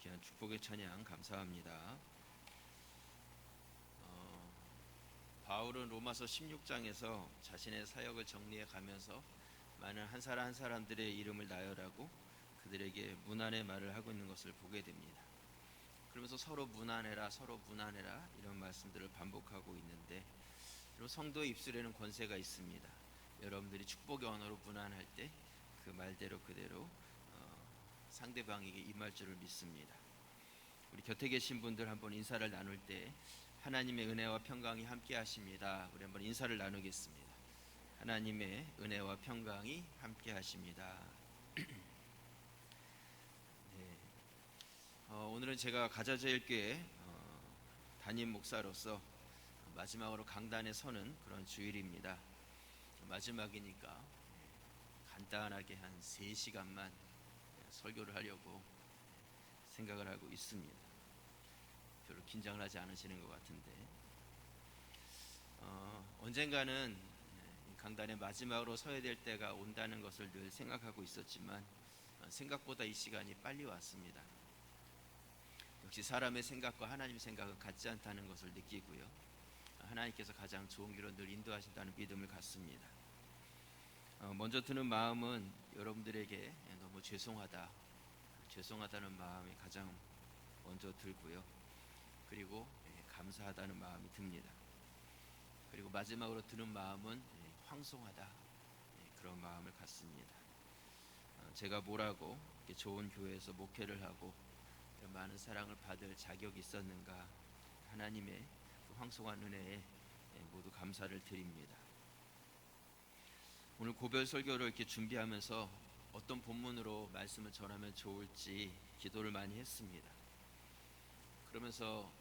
귀한 축복의 찬양 감사합니다. 바울은 로마서 16장에서 자신의 사역을 정리해 가면서 많은 한 사람 한 사람들의 이름을 나열하고 그들에게 문안의 말을 하고 있는 것을 보게 됩니다. 그러면서 서로 문안해라, 서로 문안해라 이런 말씀들을 반복하고 있는데, 그리고 성도의 입술에는 권세가 있습니다. 여러분들이 축복의 언어로 문안할 때 그 말대로 그대로 상대방에게 임할 줄을 믿습니다. 우리 곁에 계신 분들 한번 인사를 나눌 때 하나님의 은혜와 평강이 함께 하십니다. 우리 한번 인사를 나누겠습니다. 하나님의 은혜와 평강이 함께 하십니다. 네. 오늘은 제가 가자제일교회 담임 목사로서 마지막으로 강단에 서는 그런 주일입니다. 마지막이니까 간단하게 한 3시간만 설교를 하려고 생각을 하고 있습니다. 별로 긴장을 하지 않으시는 것 같은데, 언젠가는 강단의 마지막으로 서야 될 때가 온다는 것을 늘 생각하고 있었지만 생각보다 이 시간이 빨리 왔습니다. 역시 사람의 생각과 하나님의 생각은 같지 않다는 것을 느끼고요, 하나님께서 가장 좋은 길로 늘 인도하신다는 믿음을 갖습니다. 먼저 드는 마음은 여러분들에게 너무 죄송하다는 마음이 가장 먼저 들고요, 그리고 감사하다는 마음이 듭니다. 그리고 마지막으로 드는 마음은 황송하다, 그런 마음을 갖습니다. 제가 뭐라고 이렇게 좋은 교회에서 목회를 하고 이런 많은 사랑을 받을 자격이 있었는가, 하나님의 그 황송한 은혜에 모두 감사를 드립니다. 오늘 고별 설교를 이렇게 준비하면서 어떤 본문으로 말씀을 전하면 좋을지 기도를 많이 했습니다. 그러면서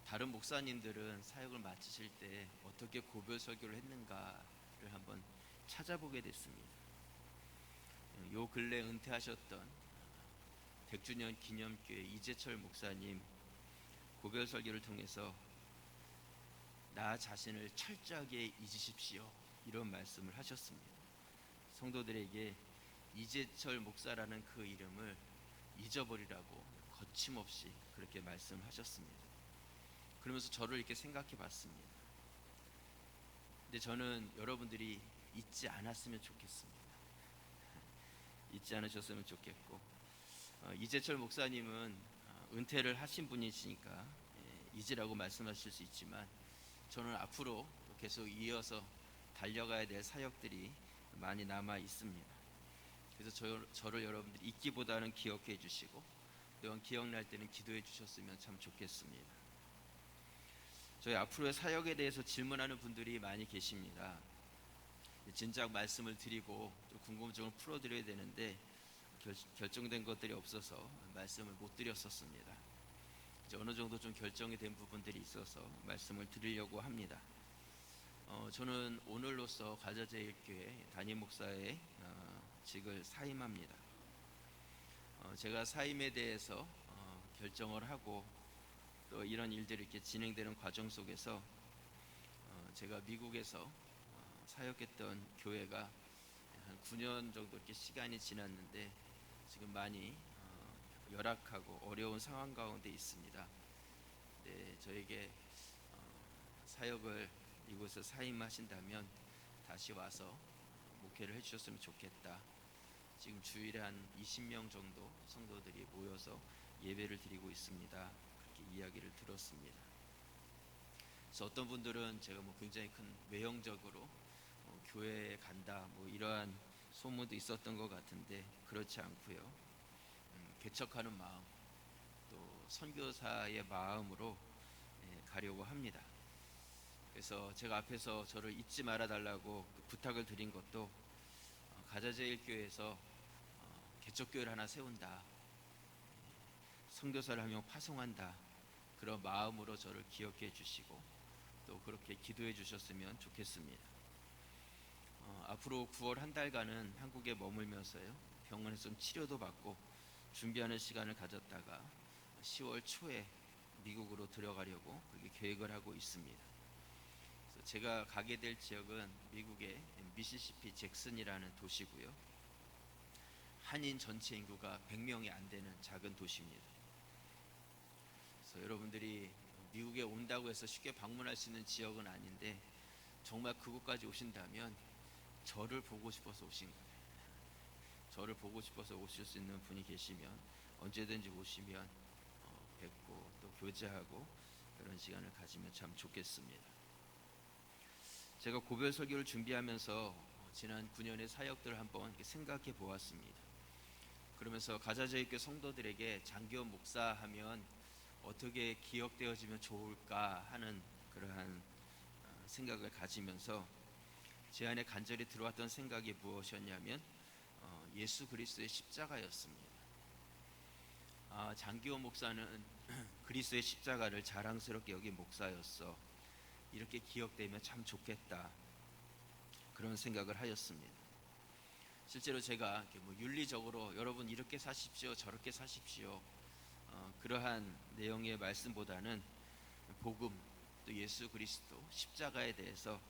다른 목사님들은 사역을 마치실 때 어떻게 고별 설교를 했는가를 한번 찾아보게 됐습니다. 요 근래 은퇴하셨던 백주년 기념교회 이재철 목사님 고별 설교를 통해서 나 자신을 철저하게 잊으십시오, 이런 말씀을 하셨습니다. 성도들에게 이재철 목사라는 그 이름을 잊어버리라고 거침없이 그렇게 말씀하셨습니다. 그러면서 저를 이렇게 생각해 봤습니다. 근데 저는 여러분들이 잊지 않았으면 좋겠습니다. 잊지 않으셨으면 좋겠고, 이재철 목사님은 은퇴를 하신 분이시니까 잊으라고 말씀하실 수 있지만, 저는 앞으로 계속 이어서 달려가야 될 사역들이 많이 남아 있습니다. 그래서 저를 여러분들이 잊기보다는 기억해 주시고, 또한 기억날 때는 기도해 주셨으면 참 좋겠습니다. 저희 앞으로의 사역에 대해서 질문하는 분들이 많이 계십니다. 진작 말씀을 드리고 좀 궁금증을 풀어드려야 되는데 결정된 것들이 없어서 말씀을 못 드렸었습니다. 이제 어느 정도 좀 결정이 된 부분들이 있어서 말씀을 드리려고 합니다. 저는 오늘로써 가자제일교회 담임 목사의 직을 사임합니다. 제가 사임에 대해서 결정을 하고 또 이런 일들이 이렇게 진행되는 과정 속에서 제가 미국에서 사역했던 교회가 한 9년 정도 이렇게 시간이 지났는데 지금 많이 열악하고 어려운 상황 가운데 있습니다. 네, 저에게 사역을 이곳에 사임하신다면 다시 와서 목회를 해주셨으면 좋겠다. 지금 주일에 한 20명 정도 성도들이 모여서 예배를 드리고 있습니다. 그렇게 이야기를 들었습니다. 그래서 어떤 분들은 제가 굉장히 큰 외형적으로 교회에 간다 이러한 소문도 있었던 것 같은데 그렇지 않고요, 개척하는 마음, 또 선교사의 마음으로 가려고 합니다. 그래서 제가 앞에서 저를 잊지 말아 달라고 부탁을 드린 것도 가자제일교회에서 개척교회를 하나 세운다, 선교사를 한 명 파송한다, 그런 마음으로 저를 기억해 주시고 또 그렇게 기도해 주셨으면 좋겠습니다. 앞으로 9월 한 달간은 한국에 머물면서요, 병원에서 좀 치료도 받고 준비하는 시간을 가졌다가 10월 초에 미국으로 들어가려고 그렇게 계획을 하고 있습니다. 그래서 제가 가게 될 지역은 미국의 미시시피 잭슨이라는 도시고요, 한인 전체 인구가 100명이 안 되는 작은 도시입니다. 여러분들이 미국에 온다고 해서 쉽게 방문할 수 있는 지역은 아닌데 정말 그곳까지 오신다면 저를 보고 싶어서 오신 거예요. 저를 보고 싶어서 오실 수 있는 분이 계시면 언제든지 오시면 뵙고 또 교제하고 그런 시간을 가지면 참 좋겠습니다. 제가 고별 설교를 준비하면서 지난 9년의 사역들을 한번 생각해 보았습니다. 그러면서 가자저입교 성도들에게 장기원 목사하면 어떻게 기억되어지면 좋을까 하는 그러한 생각을 가지면서 제 안에 간절히 들어왔던 생각이 무엇이었냐면 예수 그리스도의 십자가였습니다. 장기원 목사는 그리스도의 십자가를 자랑스럽게 여긴 목사였어. 이렇게 기억되면 참 좋겠다. 그런 생각을 하였습니다. 실제로 제가 윤리적으로 여러분 이렇게 사십시오, 저렇게 사십시오, 그러한 내용의 말씀보다는 복음, 또 예수 그리스도 십자가에 대해서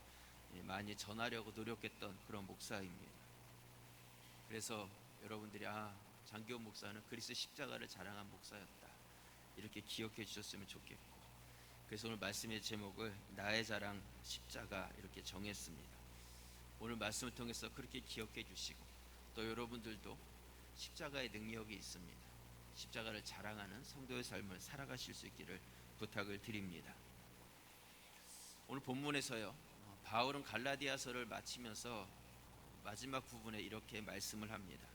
많이 전하려고 노력했던 그런 목사입니다. 그래서 여러분들이 장기원 목사는 그리스도 십자가를 자랑한 목사였다, 이렇게 기억해 주셨으면 좋겠고, 그래서 오늘 말씀의 제목을 나의 자랑 십자가 이렇게 정했습니다. 오늘 말씀을 통해서 그렇게 기억해 주시고 또 여러분들도 십자가의 능력이 있습니다. 십자가를 자랑하는 성도의 삶을 살아가실 수 있기를 부탁을 드립니다. 오늘 본문에서요, 바울은 갈라디아서를 마치면서 마지막 부분에 이렇게 말씀을 합니다.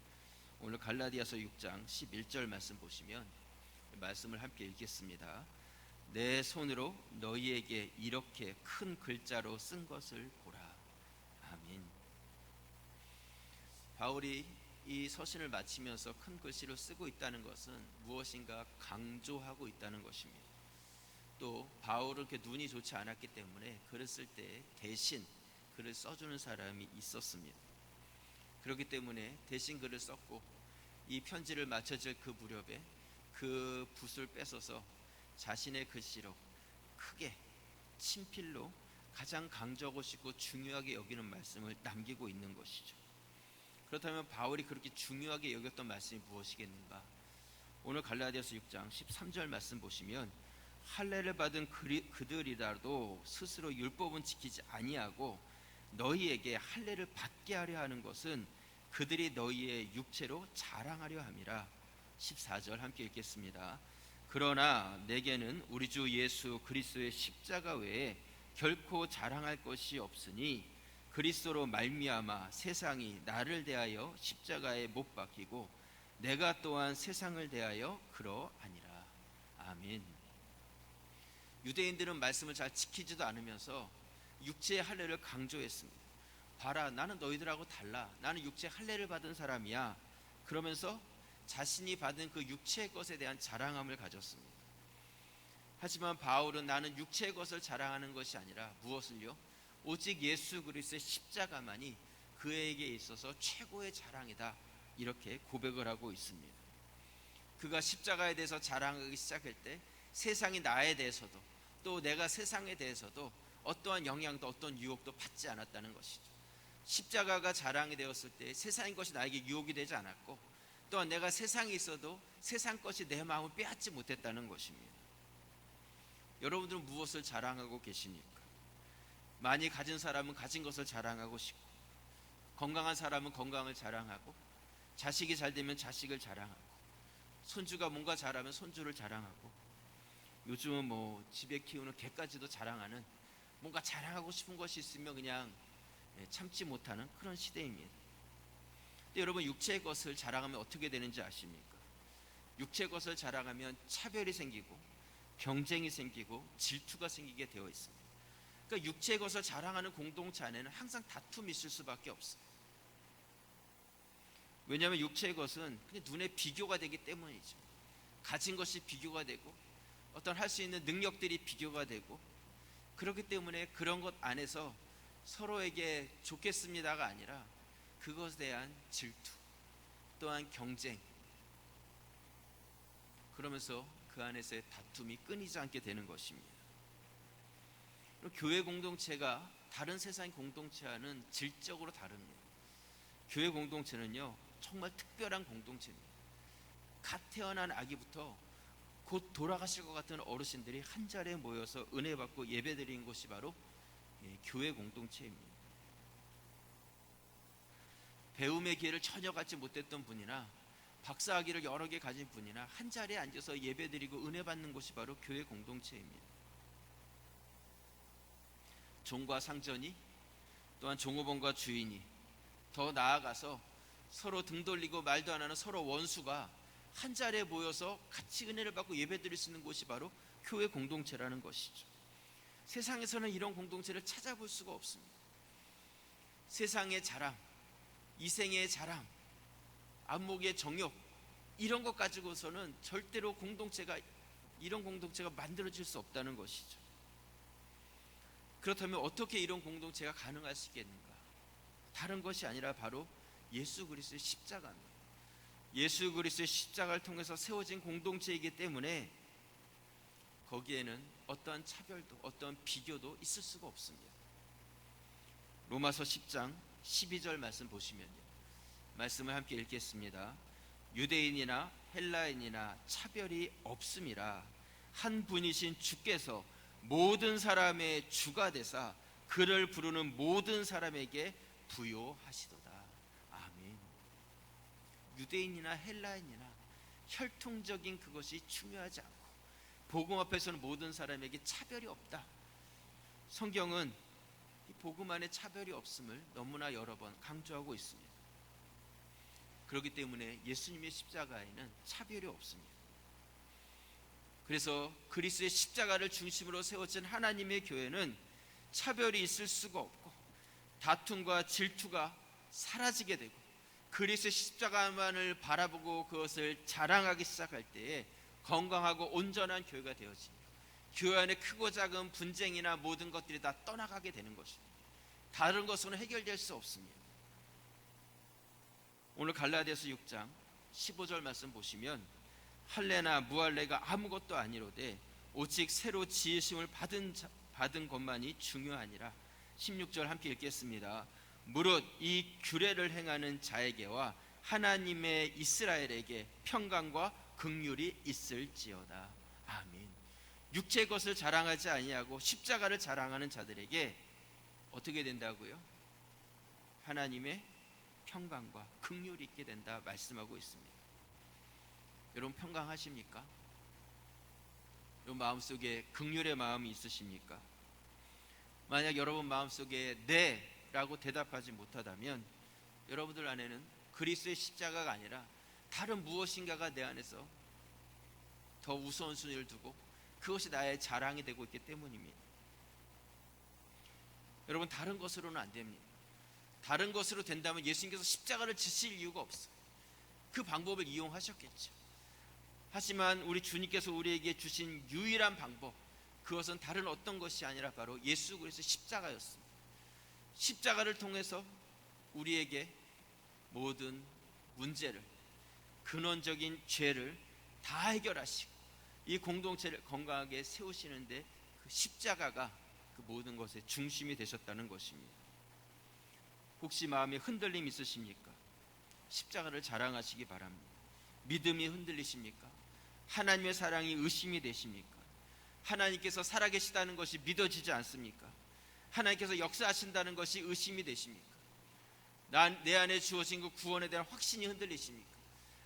오늘 갈라디아서 6장 11절 말씀 보시면 말씀을 함께 읽겠습니다. 내 손으로 너희에게 이렇게 큰 글자로 쓴 것을 보라. 아멘. 바울이 이 서신을 마치면서 큰 글씨로 쓰고 있다는 것은 무엇인가 강조하고 있다는 것입니다. 또 바울은 그렇게 눈이 좋지 않았기 때문에 글을 쓸 때 대신 글을 써주는 사람이 있었습니다. 그렇기 때문에 대신 글을 썼고, 이 편지를 맞춰줄 그 무렵에 그 붓을 뺏어서 자신의 글씨로 크게 친필로 가장 강조하고 싶고 중요하게 여기는 말씀을 남기고 있는 것이죠. 그렇다면 바울이 그렇게 중요하게 여겼던 말씀이 무엇이겠는가? 오늘 갈라디아서 6장 13절 말씀 보시면 할례를 받은 그들이라도 스스로 율법은 지키지 아니하고 너희에게 할례를 받게 하려 하는 것은 그들이 너희의 육체로 자랑하려 함이라. 14절 함께 읽겠습니다. 그러나 내게는 우리 주 예수 그리스도의 십자가 외에 결코 자랑할 것이 없으니 그리스도로 말미암아 세상이 나를 대하여 십자가에 못 박히고 내가 또한 세상을 대하여 그러하니라. 아멘. 유대인들은 말씀을 잘 지키지도 않으면서 육체의 할례를 강조했습니다. 봐라, 나는 너희들하고 달라. 나는 육체의 할례를 받은 사람이야. 그러면서 자신이 받은 그 육체의 것에 대한 자랑함을 가졌습니다. 하지만 바울은 나는 육체의 것을 자랑하는 것이 아니라 무엇을요? 오직 예수 그리스도의 십자가만이 그에게 있어서 최고의 자랑이다, 이렇게 고백을 하고 있습니다. 그가 십자가에 대해서 자랑하기 시작할 때 세상이 나에 대해서도 또 내가 세상에 대해서도 어떠한 영향도 어떤 유혹도 받지 않았다는 것이죠. 십자가가 자랑이 되었을 때 세상의 것이 나에게 유혹이 되지 않았고, 또한 내가 세상에 있어도 세상 것이 내 마음을 빼앗지 못했다는 것입니다. 여러분들은 무엇을 자랑하고 계십니까? 많이 가진 사람은 가진 것을 자랑하고 싶고, 건강한 사람은 건강을 자랑하고, 자식이 잘 되면 자식을 자랑하고, 손주가 뭔가 잘하면 손주를 자랑하고, 요즘은 집에 키우는 개까지도 자랑하는, 뭔가 자랑하고 싶은 것이 있으면 그냥 참지 못하는 그런 시대입니다. 근데 여러분, 육체의 것을 자랑하면 어떻게 되는지 아십니까? 육체의 것을 자랑하면 차별이 생기고 경쟁이 생기고 질투가 생기게 되어 있습니다. 그러니까 육체의 것을 자랑하는 공동체 안에는 항상 다툼이 있을 수밖에 없어요. 왜냐하면 육체의 것은 그냥 눈에 비교가 되기 때문이죠. 가진 것이 비교가 되고 어떤 할 수 있는 능력들이 비교가 되고, 그렇기 때문에 그런 것 안에서 서로에게 좋겠습니다가 아니라 그것에 대한 질투, 또한 경쟁, 그러면서 그 안에서의 다툼이 끊이지 않게 되는 것입니다. 교회 공동체가 다른 세상 공동체와는 질적으로 다릅니다. 교회 공동체는요, 정말 특별한 공동체입니다. 갓 태어난 아기부터 곧 돌아가실 것 같은 어르신들이 한 자리에 모여서 은혜 받고 예배 드리는 곳이 바로 교회 공동체입니다. 배움의 기회를 전혀 갖지 못했던 분이나 박사학위를 여러 개 가진 분이나 한 자리에 앉아서 예배 드리고 은혜 받는 곳이 바로 교회 공동체입니다. 종과 상전이, 또한 종업원과 주인이, 더 나아가서 서로 등 돌리고 말도 안 하는 서로 원수가 한 자리에 모여서 같이 은혜를 받고 예배 드릴 수 있는 곳이 바로 교회 공동체라는 것이죠. 세상에서는 이런 공동체를 찾아볼 수가 없습니다. 세상의 자랑, 이생의 자랑, 안목의 정욕, 이런 것 가지고서는 절대로 이런 공동체가 만들어질 수 없다는 것이죠. 그렇다면 어떻게 이런 공동체가 가능할 수 있겠는가? 다른 것이 아니라 바로 예수 그리스도의 십자가입니다. 예수 그리스도의 십자가를 통해서 세워진 공동체이기 때문에 거기에는 어떠한 차별도 어떠한 비교도 있을 수가 없습니다. 로마서 10장 12절 말씀 보시면요, 말씀을 함께 읽겠습니다. 유대인이나 헬라인이나 차별이 없음이라 한 분이신 주께서 모든 사람의 주가 되사 그를 부르는 모든 사람에게 부요하시도다. 아멘. 유대인이나 헬라인이나 혈통적인 그것이 중요하지 않고 복음 앞에서는 모든 사람에게 차별이 없다. 성경은 이 복음 안에 차별이 없음을 너무나 여러 번 강조하고 있습니다. 그렇기 때문에 예수님의 십자가에는 차별이 없습니다. 그래서 그리스도의 십자가를 중심으로 세워진 하나님의 교회는 차별이 있을 수가 없고 다툼과 질투가 사라지게 되고 그리스도의 십자가만을 바라보고 그것을 자랑하기 시작할 때에 건강하고 온전한 교회가 되어지며 교회 안에 크고 작은 분쟁이나 모든 것들이 다 떠나가게 되는 것입니다. 다른 것으로는 해결될 수 없습니다. 오늘 갈라디아서 6장 15절 말씀 보시면 할례나 무할례가 아무것도 아니로되 오직 새로 지으심을 받은 것만이 중요하니라. 16절 함께 읽겠습니다. 무릇 이 규례를 행하는 자에게와 하나님의 이스라엘에게 평강과 긍휼이 있을지어다. 아멘. 육체의 것을 자랑하지 아니하고 십자가를 자랑하는 자들에게 어떻게 된다고요? 하나님의 평강과 긍휼이 있게 된다 말씀하고 있습니다. 여러분 평강하십니까? 여러분 마음속에 긍휼의 마음이 있으십니까? 만약 여러분 마음속에 네 라고 대답하지 못하다면 여러분들 안에는 그리스도의 십자가가 아니라 다른 무엇인가가 내 안에서 더 우선순위를 두고 그것이 나의 자랑이 되고 있기 때문입니다. 여러분 다른 것으로는 안 됩니다. 다른 것으로 된다면 예수님께서 십자가를 지실 이유가 없어요. 그 방법을 이용하셨겠죠. 하지만 우리 주님께서 우리에게 주신 유일한 방법, 그것은 다른 어떤 것이 아니라 바로 예수 그리스도의 십자가였습니다. 십자가를 통해서 우리에게 모든 문제를, 근원적인 죄를 다 해결하시고 이 공동체를 건강하게 세우시는데 그 십자가가 그 모든 것의 중심이 되셨다는 것입니다. 혹시 마음에 흔들림 있으십니까? 십자가를 자랑하시기 바랍니다. 믿음이 흔들리십니까? 하나님의 사랑이 의심이 되십니까? 하나님께서 살아계시다는 것이 믿어지지 않습니까? 하나님께서 역사하신다는 것이 의심이 되십니까? 내 안에 주어진 그 구원에 대한 확신이 흔들리십니까?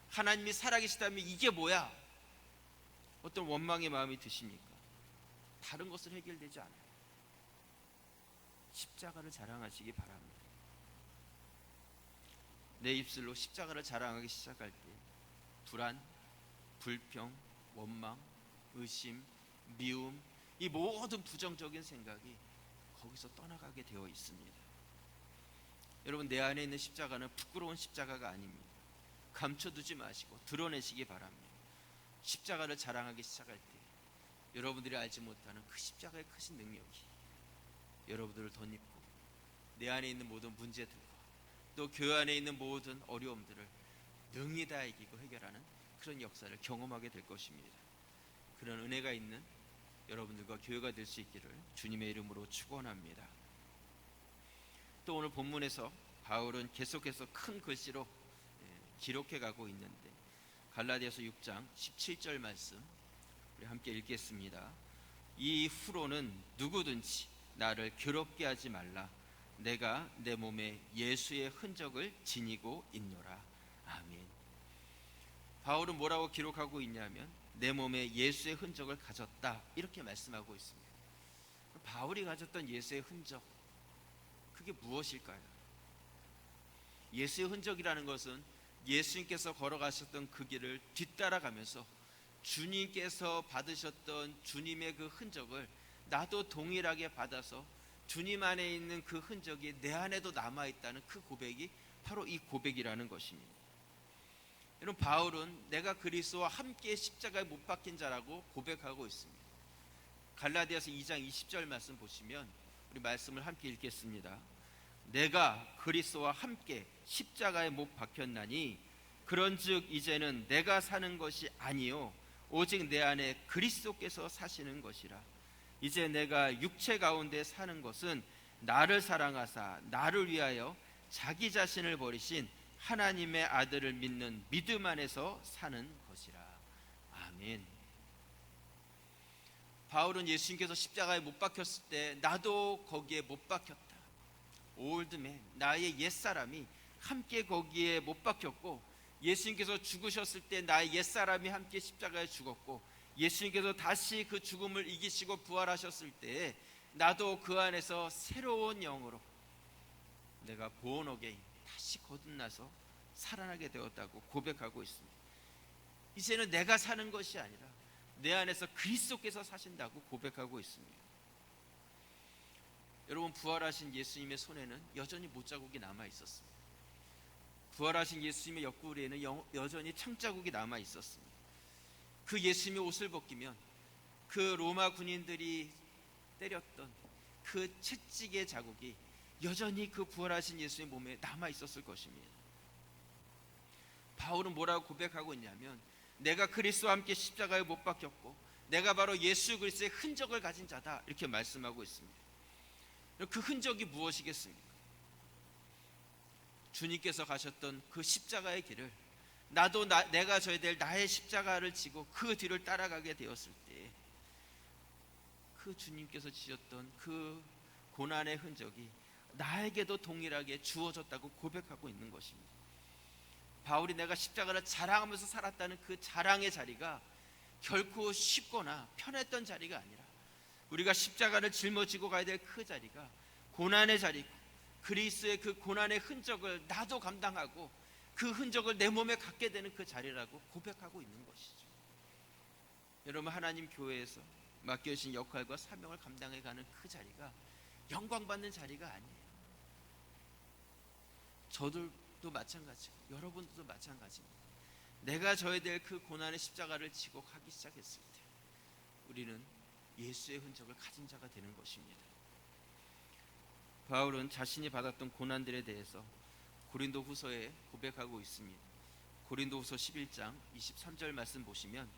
하나님이 살아계시다면 이게 뭐야? 어떤 원망의 마음이 드십니까? 다른 것을 해결되지 않아요. 십자가를 자랑하시기 바랍니다. 내 입술로 십자가를 자랑하기 시작할 때 불안, 불평, 원망, 의심, 미움, 이 모든 부정적인 생각이 거기서 떠나가게 되어 있습니다. 여러분 내 안에 있는 십자가는 부끄러운 십자가가 아닙니다. 감춰두지 마시고 드러내시기 바랍니다. 십자가를 자랑하기 시작할 때 여러분들이 알지 못하는 그 십자가의 크신 능력이 여러분들을 덧입고 내 안에 있는 모든 문제들과 또 교회 안에 있는 모든 어려움들을 능히 다 이기고 해결하는 그런 역사를 경험하게 될 것입니다. 그런 은혜가 있는 여러분들과 교회가 될 수 있기를 주님의 이름으로 축원합니다. 또 오늘 본문에서 바울은 계속해서 큰 글씨로 기록해 가고 있는데 갈라디아서 6장 17절 말씀 우리 함께 읽겠습니다. 이후로는 누구든지 나를 괴롭게 하지 말라. 내가 내 몸에 예수의 흔적을 지니고 있노라. 아멘. 바울은 뭐라고 기록하고 있냐면 내 몸에 예수의 흔적을 가졌다, 이렇게 말씀하고 있습니다. 바울이 가졌던 예수의 흔적, 그게 무엇일까요? 예수의 흔적이라는 것은 예수님께서 걸어가셨던 그 길을 뒤따라가면서 주님께서 받으셨던 주님의 그 흔적을 나도 동일하게 받아서 주님 안에 있는 그 흔적이 내 안에도 남아있다는 그 고백이 바로 이 고백이라는 것입니다. 여러분, 바울은 내가 그리스도와 함께 십자가에 못 박힌 자라고 고백하고 있습니다. 갈라디아서 2장 20절 말씀 보시면 우리 말씀을 함께 읽겠습니다. 내가 그리스도와 함께 십자가에 못 박혔나니 그런즉 이제는 내가 사는 것이 아니요 오직 내 안에 그리스도께서 사시는 것이라. 이제 내가 육체 가운데 사는 것은 나를 사랑하사 나를 위하여 자기 자신을 버리신 하나님의 아들을 믿는 믿음 안에서 사는 것이라. 아멘. 바울은 예수님께서 십자가에 못 박혔을 때 나도 거기에 못 박혔다, 올드맨, 나의 옛사람이 함께 거기에 못 박혔고, 예수님께서 죽으셨을 때 나의 옛사람이 함께 십자가에 죽었고, 예수님께서 다시 그 죽음을 이기시고 부활하셨을 때 나도 그 안에서 새로운 영으로 내가 born again, 다시 거듭나서 살아나게 되었다고 고백하고 있습니다. 이제는 내가 사는 것이 아니라 내 안에서 그리스도께서 사신다고 고백하고 있습니다. 여러분, 부활하신 예수님의 손에는 여전히 못자국이 남아 있었습니다. 부활하신 예수님의 옆구리에는 여전히 창자국이 남아 있었습니다. 그 예수님의 옷을 벗기면 그 로마 군인들이 때렸던 그 채찍의 자국이 여전히 그 부활하신 예수의 몸에 남아 있었을 것입니다. 바울은 뭐라고 고백하고 있냐면 내가 그리스도와 함께 십자가에 못 박혔고 내가 바로 예수 그리스도의 흔적을 가진 자다, 이렇게 말씀하고 있습니다. 그 흔적이 무엇이겠습니까? 주님께서 가셨던 그 십자가의 길을 나도 내가 져야 될 나의 십자가를 지고 그 뒤를 따라가게 되었을 때 그 주님께서 지셨던 그 고난의 흔적이 나에게도 동일하게 주어졌다고 고백하고 있는 것입니다. 바울이 내가 십자가를 자랑하면서 살았다는 그 자랑의 자리가 결코 쉽거나 편했던 자리가 아니라 우리가 십자가를 짊어지고 가야 될 그 자리가 고난의 자리고, 그리스도의 그 고난의 흔적을 나도 감당하고 그 흔적을 내 몸에 갖게 되는 그 자리라고 고백하고 있는 것이죠. 여러분, 하나님 교회에서 맡겨주신 역할과 사명을 감당해가는 그 자리가 영광받는 자리가 아니에요. 저들도 마찬가지고 여러분들도 마찬가지입니다. 내가 져야 될 그 고난의 십자가를 지고 가기 시작했을 때 우리는 예수의 흔적을 가진 자가 되는 것입니다. 바울은 자신이 받았던 고난들에 대해서 고린도 후서에 고백하고 있습니다. 고린도 후서 11장 23절 말씀 보시면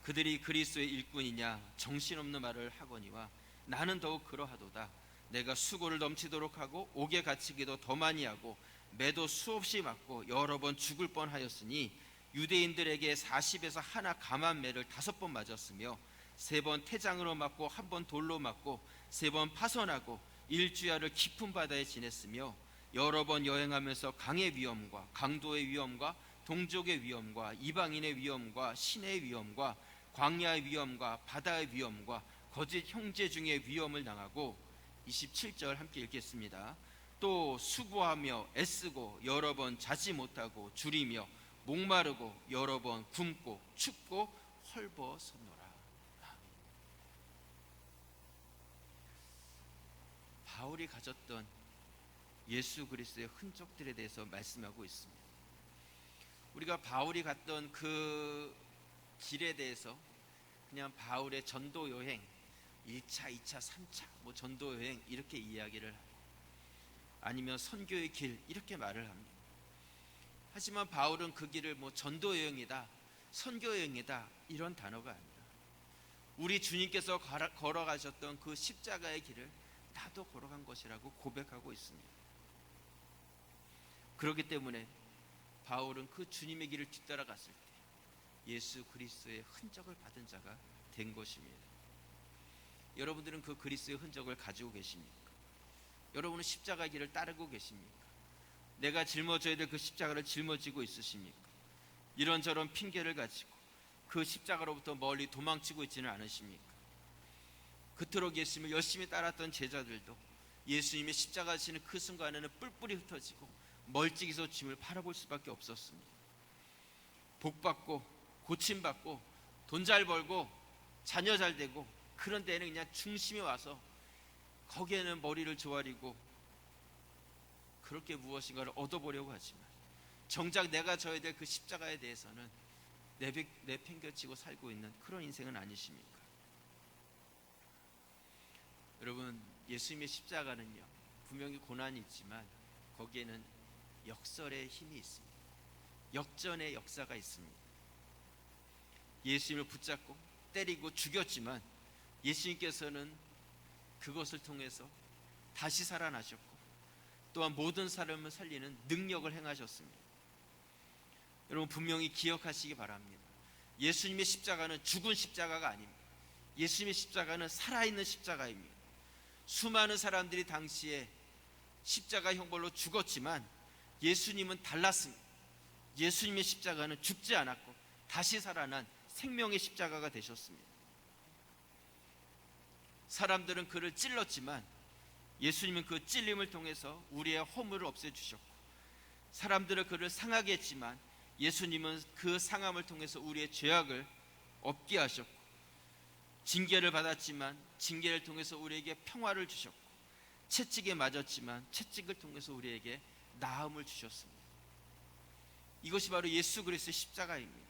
그들이 그리스도의 일꾼이냐 정신없는 말을 하거니와 나는 더욱 그러하도다. 내가 수고를 넘치도록 하고 옥에 갇히기도 더 많이 하고 매도 수없이 맞고 여러 번 죽을 뻔하였으니 유대인들에게 40에서 하나 감한 매를 5번 맞았으며 3번 태장으로 맞고 1번 돌로 맞고 3번 파선하고 일주야를 깊은 바다에 지냈으며 여러 번 여행하면서 강의 위험과 강도의 위험과 동족의 위험과 이방인의 위험과 신의 위험과 광야의 위험과 바다의 위험과 거짓 형제 중에 위험을 당하고 27절 함께 읽겠습니다. 또 수고하며 애쓰고 여러 번 자지 못하고 줄이며 목마르고 여러 번 굶고 춥고 헐벗었노라. 바울이 가졌던 예수 그리스도의 흔적들에 대해서 말씀하고 있습니다. 우리가 바울이 갔던 그 길에 대해서 그냥 바울의 전도 여행 1차, 2차, 3차 뭐 전도 여행 이렇게 이야기를 하고 아니면 선교의 길 이렇게 말을 합니다. 하지만 바울은 그 길을 뭐 전도 여행이다, 선교 여행이다 이런 단어가 아니라 우리 주님께서 걸어가셨던 그 십자가의 길을 나도 걸어간 것이라고 고백하고 있습니다. 그렇기 때문에 바울은 그 주님의 길을 뒤따라갔을 때 예수 그리스도의 흔적을 받은 자가 된 것입니다. 여러분들은 그 그리스도의 흔적을 가지고 계십니까? 여러분은 십자가 길을 따르고 계십니까? 내가 짊어져야 될 그 십자가를 짊어지고 있으십니까? 이런저런 핑계를 가지고 그 십자가로부터 멀리 도망치고 있지는 않으십니까? 그토록 예수님을 열심히 따랐던 제자들도 예수님의 십자가 지는 그 순간에는 뿔뿔이 흩어지고 멀찍이서 주님을 바라볼 수밖에 없었습니다. 복받고 고침받고 돈 잘 벌고 자녀 잘 되고 그런 데에는 그냥 중심이 와서 거기에는 머리를 조아리고 그렇게 무엇인가를 얻어보려고 하지만 정작 내가 져야 될 그 십자가에 대해서는 내팽겨치고 살고 있는 그런 인생은 아니십니까? 여러분, 예수님의 십자가는요, 분명히 고난이 있지만 거기에는 역설의 힘이 있습니다. 역전의 역사가 있습니다. 예수님을 붙잡고 때리고 죽였지만 예수님께서는 그것을 통해서 다시 살아나셨고 또한 모든 사람을 살리는 능력을 행하셨습니다. 여러분, 분명히 기억하시기 바랍니다. 예수님의 십자가는 죽은 십자가가 아닙니다. 예수님의 십자가는 살아있는 십자가입니다. 수많은 사람들이 당시에 십자가 형벌로 죽었지만 예수님은 달랐습니다. 예수님의 십자가는 죽지 않았고 다시 살아난 생명의 십자가가 되셨습니다. 사람들은 그를 찔렀지만 예수님은 그 찔림을 통해서 우리의 허물을 없애주셨고, 사람들은 그를 상하게 했지만 예수님은 그 상함을 통해서 우리의 죄악을 없게 하셨고, 징계를 받았지만 징계를 통해서 우리에게 평화를 주셨고, 채찍에 맞았지만 채찍을 통해서 우리에게 나음을 주셨습니다. 이것이 바로 예수 그리스도의 십자가입니다.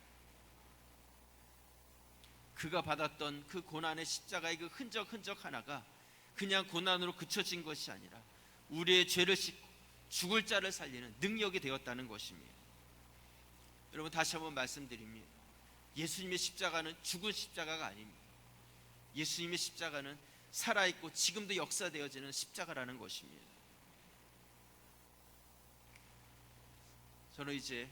그가 받았던 그 고난의 십자가의 그 흔적 하나가 그냥 고난으로 그쳐진 것이 아니라 우리의 죄를 씻고 죽을 자를 살리는 능력이 되었다는 것입니다. 여러분, 다시 한번 말씀드립니다. 예수님의 십자가는 죽은 십자가가 아닙니다. 예수님의 십자가는 살아있고 지금도 역사되어지는 십자가라는 것입니다. 저는 이제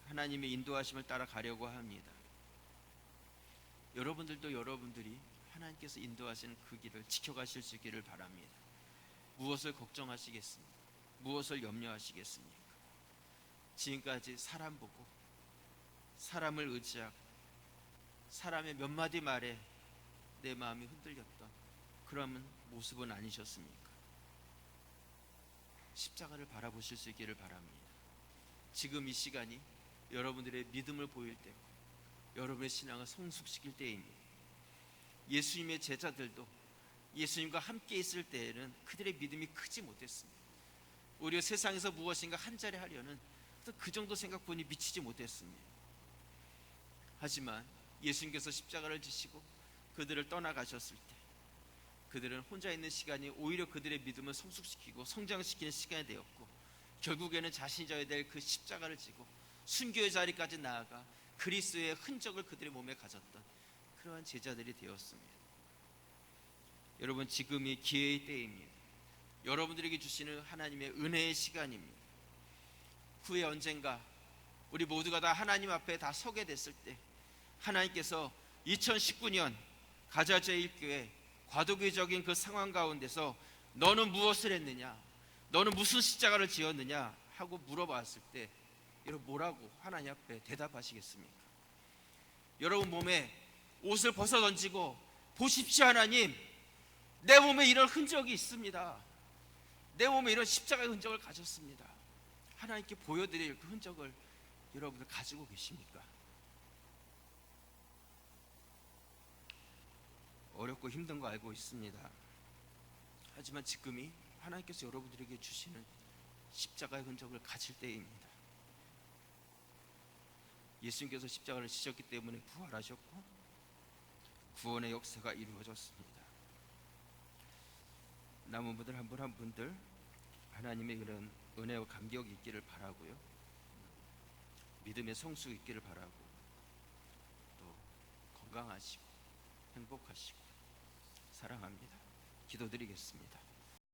하나님의 인도하심을 따라 가려고 합니다. 여러분들도 여러분들이 하나님께서 인도하시는 그 길을 지켜가실 수 있기를 바랍니다. 무엇을 걱정하시겠습니까? 무엇을 염려하시겠습니까? 지금까지 사람 보고 사람을 의지하고 사람의 몇 마디 말에 내 마음이 흔들렸던 그런 모습은 아니셨습니까? 십자가를 바라보실 수 있기를 바랍니다. 지금 이 시간이 여러분들의 믿음을 보일 때고 여러분의 신앙을 성숙시킬 때입니다. 예수님의 제자들도 예수님과 함께 있을 때에는 그들의 믿음이 크지 못했습니다. 오히려 세상에서 무엇인가 한 자리 하려는 그 정도 생각뿐이 미치지 못했습니다. 하지만 예수님께서 십자가를 지시고 그들을 떠나가셨을 때 그들은 혼자 있는 시간이 오히려 그들의 믿음을 성숙시키고 성장시키는 시간이 되었고, 결국에는 자신이 져야 될 그 십자가를 지고 순교의 자리까지 나아가 그리스도의 흔적을 그들의 몸에 가졌던 그러한 제자들이 되었습니다. 여러분, 지금이 기회의 때입니다. 여러분들에게 주시는 하나님의 은혜의 시간입니다. 후에 언젠가 우리 모두가 다 하나님 앞에 다 서게 됐을 때 하나님께서 2019년 가자 제1교회 과도기적인 그 상황 가운데서 너는 무엇을 했느냐, 너는 무슨 십자가를 지었느냐 하고 물어봤을 때 여러분 뭐라고 하나님 앞에 대답하시겠습니까? 여러분 몸에 옷을 벗어 던지고 보십시오 하나님, 내 몸에 이런 흔적이 있습니다. 내 몸에 이런 십자가의 흔적을 가졌습니다. 하나님께 보여드릴 그 흔적을 여러분들 가지고 계십니까? 어렵고 힘든 거 알고 있습니다. 하지만 지금이 하나님께서 여러분들에게 주시는 십자가의 흔적을 가질 때입니다. 예수님께서 십자가를 지셨기 때문에 부활하셨고 구원의 역사가 이루어졌습니다. 남은 분들 한 분 한 분들 하나님의 그런 은혜와 감격이 있기를 바라고요, 믿음의 성숙 있기를 바라고, 또 건강하시고 행복하시고 사랑합니다. 기도드리겠습니다.